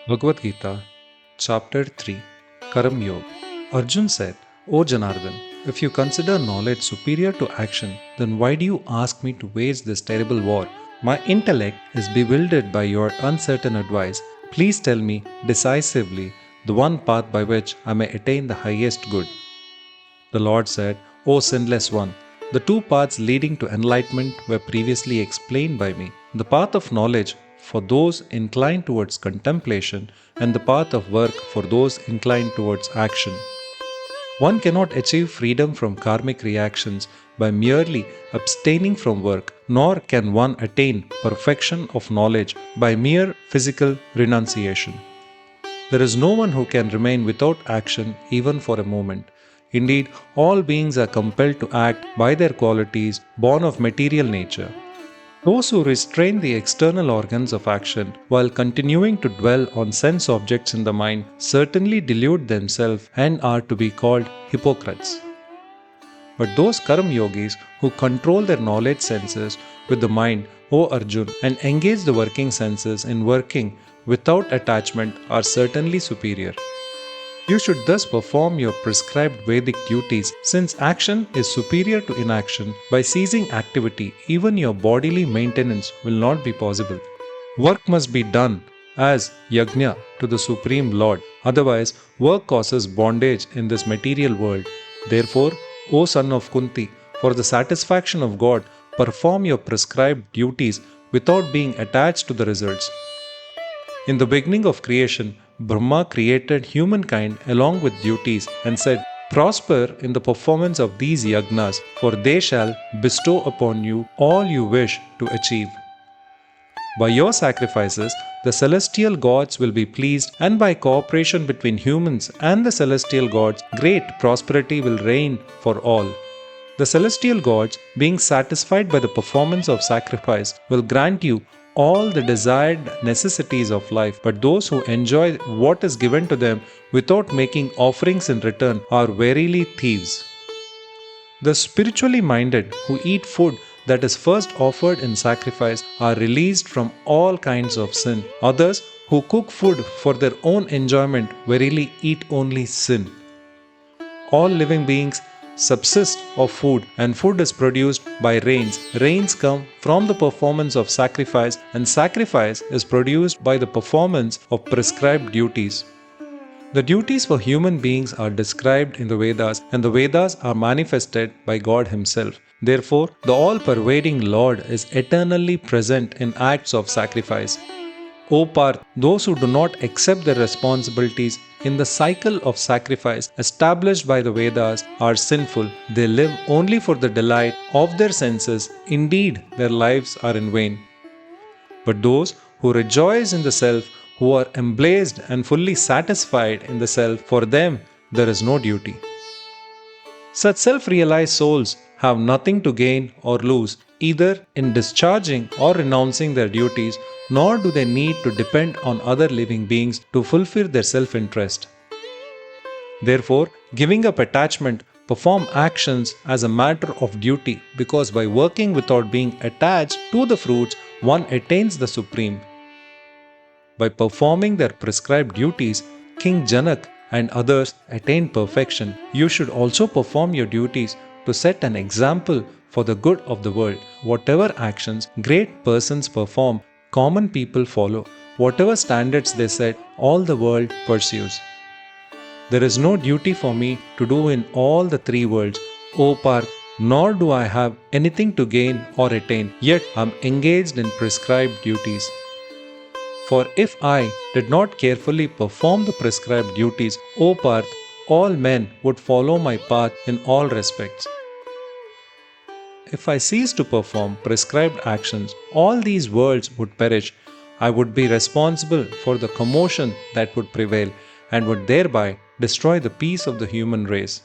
Bhagavad Gita, Chapter 3, Karam Yoga. Arjuna said, O Janardhan, if you consider knowledge superior to action, then why do you ask me to wage this terrible war? My intellect is bewildered by your uncertain advice. Please tell me decisively the one path by which I may attain the highest good. The Lord said, O sinless one, the two paths leading to enlightenment were previously explained by me. The path of knowledge for those inclined towards contemplation, and the path of work for those inclined towards action. One cannot achieve freedom from karmic reactions by merely abstaining from work, nor can one attain perfection of knowledge by mere physical renunciation. There is no one who can remain without action even for a moment. Indeed, all beings are compelled to act by their qualities born of material nature. Those who restrain the external organs of action while continuing to dwell on sense objects in the mind certainly delude themselves and are to be called hypocrites. But those Karam yogis who control their knowledge senses with the mind, O Arjuna, and engage the working senses in working without attachment are certainly superior. You should thus perform your prescribed Vedic duties, since action is superior to inaction. By ceasing activity, even your bodily maintenance will not be possible. Work must be done as yajna to the Supreme Lord, otherwise, work causes bondage in this material world. Therefore, O son of Kunti, for the satisfaction of God, perform your prescribed duties without being attached to the results. In the beginning of creation, Brahma created humankind along with duties and said, Prosper in the performance of these yagnas, for they shall bestow upon you all you wish to achieve. By your sacrifices, the celestial gods will be pleased, and by cooperation between humans and the celestial gods, great prosperity will reign for all. The celestial gods, being satisfied by the performance of sacrifice, will grant you all the desired necessities of life, but those who enjoy what is given to them without making offerings in return are verily thieves. The spiritually minded who eat food that is first offered in sacrifice are released from all kinds of sin. Others who cook food for their own enjoyment verily eat only sin. All living beings subsist of food, and food is produced by rains. Rains come from the performance of sacrifice, and sacrifice is produced by the performance of prescribed duties. The duties for human beings are described in the Vedas, and the Vedas are manifested by God Himself. Therefore, the all-pervading Lord is eternally present in acts of sacrifice. O Parth, those who do not accept their responsibilities in the cycle of sacrifice established by the Vedas are sinful. They live only for the delight of their senses. Indeed, their lives are in vain. But those who rejoice in the self, who are emblazed and fully satisfied in the self, for them there is no duty. Such self-realized souls have nothing to gain or lose, either in discharging or renouncing their duties, nor do they need to depend on other living beings to fulfill their self-interest. Therefore, giving up attachment, perform actions as a matter of duty, because by working without being attached to the fruits, one attains the Supreme. By performing their prescribed duties, King Janak and others attain perfection. You should also perform your duties to set an example for the good of the world. Whatever actions great persons perform, common people follow. Whatever standards they set, all the world pursues. There is no duty for me to do in all the three worlds, O Parth, nor do I have anything to gain or attain, yet I am engaged in prescribed duties. For if I did not carefully perform the prescribed duties, O Parth, all men would follow my path in all respects. If I cease to perform prescribed actions, all these worlds would perish. I would be responsible for the commotion that would prevail, and would thereby destroy the peace of the human race.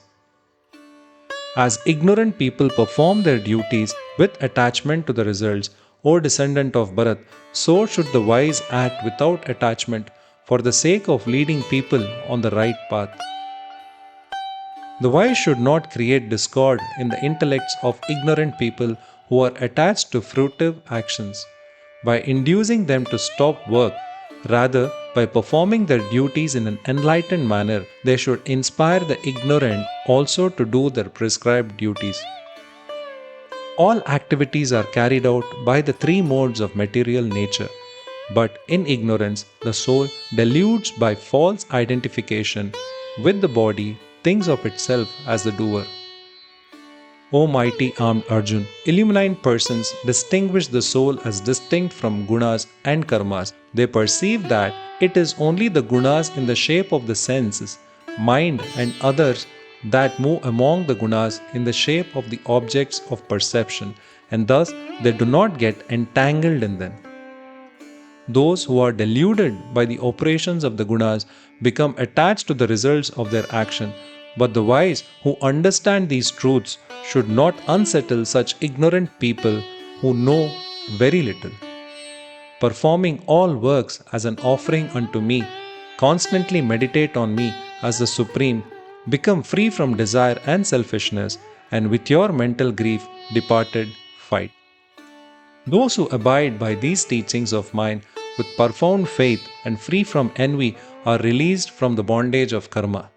As ignorant people perform their duties with attachment to the results, O descendant of Bharat, so should the wise act without attachment for the sake of leading people on the right path. The wise should not create discord in the intellects of ignorant people who are attached to fruitive actions. By inducing them to stop work, Rather, by performing their duties in an enlightened manner, they should inspire the ignorant also to do their prescribed duties. All activities are carried out by the three modes of material nature, but in ignorance, the soul, deluded by false identification with the body, thinks of itself as the doer. O mighty armed Arjun, illumined persons distinguish the soul as distinct from gunas and karmas. They perceive that it is only the gunas in the shape of the senses, mind, and others that move among the gunas in the shape of the objects of perception, and thus they do not get entangled in them. Those who are deluded by the operations of the gunas become attached to the results of their action, but the wise who understand these truths should not unsettle such ignorant people who know very little. Performing all works as an offering unto me, constantly meditate on me as the Supreme, become free from desire and selfishness, and with your mental grief departed, fight. Those who abide by these teachings of mine with profound faith and free from envy are released from the bondage of karma.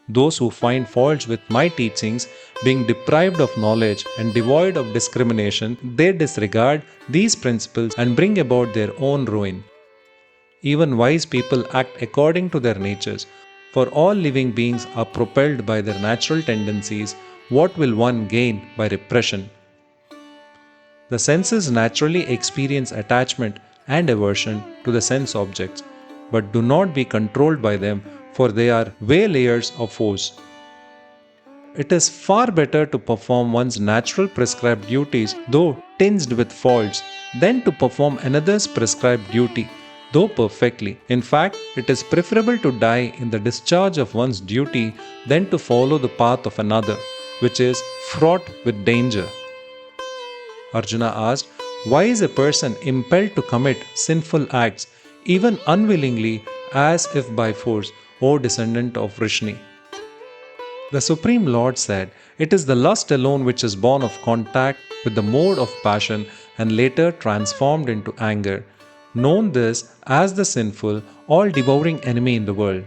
Those who find faults with my teachings, being deprived of knowledge and devoid of discrimination, they disregard these principles and bring about their own ruin. Even wise people act according to their natures, for all living beings are propelled by their natural tendencies. What will one gain by repression? The senses naturally experience attachment and aversion to the sense objects, but do not be controlled by them, for they are waylayers of force. It is far better to perform one's natural prescribed duties, though tinged with faults, than to perform another's prescribed duty, though perfectly. In fact, it is preferable to die in the discharge of one's duty than to follow the path of another, which is fraught with danger. Arjuna asked, why is a person impelled to commit sinful acts, even unwillingly, as if by force, O descendant of Vrishni? The Supreme Lord said, it is the lust alone which is born of contact with the mode of passion and later transformed into anger, known this as the sinful, all-devouring enemy in the world.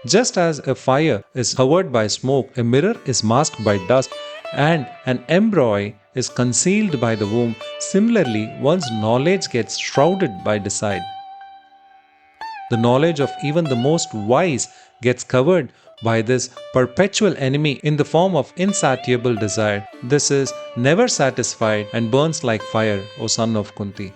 Just as a fire is covered by smoke, a mirror is masked by dust, and an embryo is concealed by the womb, similarly, one's knowledge gets shrouded by deceit. The knowledge of even the most wise gets covered by this perpetual enemy in the form of insatiable desire. This is never satisfied and burns like fire, O son of Kunti.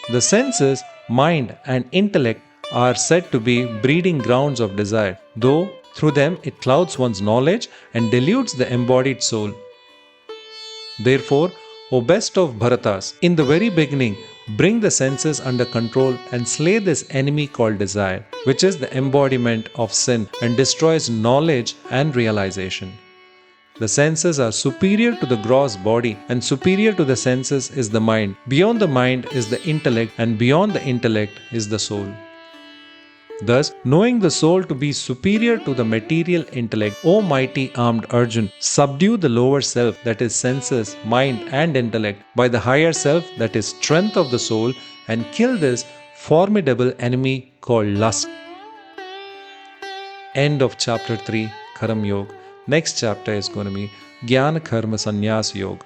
The senses, mind, and intellect are said to be breeding grounds of desire, though through them it clouds one's knowledge and deludes the embodied soul. Therefore, O best of Bharatas, in the very beginning, bring the senses under control and slay this enemy called desire, which is the embodiment of sin and destroys knowledge and realization. The senses are superior to the gross body, and superior to the senses is the mind. Beyond the mind is the intellect, and beyond the intellect is the soul. Thus, knowing the soul to be superior to the material intellect, O mighty armed Arjun, subdue the lower self, that is senses, mind and intellect, by the higher self, that is strength of the soul, and kill this formidable enemy called lust. End of chapter 3, Karam Yoga. Next chapter is going to be Jnana Karma Sannyas Yoga.